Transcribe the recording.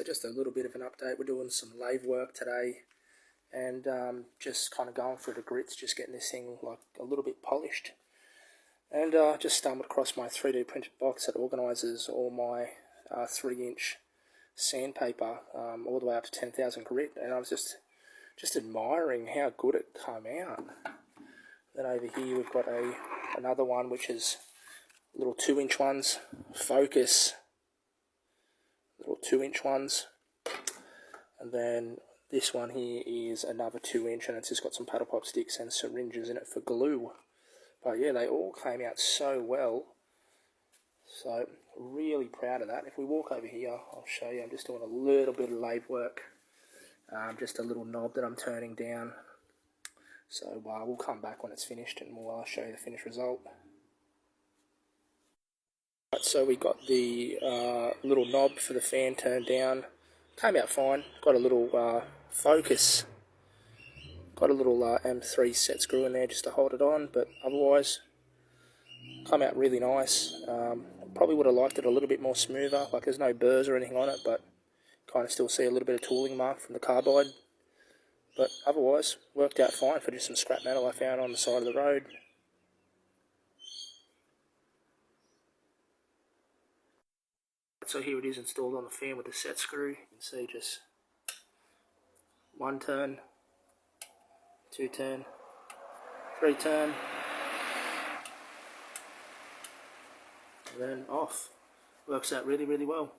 just a little bit of an update. We're doing some lathe work today, and just kind of going through the grits, just getting this thing like a little bit polished. And just stumbled across my 3D printed box that organises all my 3-inch sandpaper all the way up to 10,000 grit, and I was just admiring how good it came out. Then over here we've got another one which is little 2-inch ones, focus, little 2-inch ones, and then this one here is another 2-inch, and it's just got some paddle pop sticks and syringes in it for glue. But yeah, they all came out so well, so really proud of that. If we walk over here, I'll show you. I'm just doing a little bit of lathe work, just a little knob that I'm turning down. So we'll come back when it's finished and we'll show you the finished result. Right, so we got the little knob for the fan turned down. Came out fine. Got a little focus. Got a little M3 set screw in there just to hold it on, but otherwise come out really nice. Probably would have liked it a little bit more smoother, like there's no burrs or anything on it, but kind of still see a little bit of tooling mark from the carbide. But otherwise, worked out fine for just some scrap metal I found on the side of the road. So here it is installed on the fan with the set screw. You can see just 1 turn, 2 turn, 3 turn, and then off. Works out really, really well.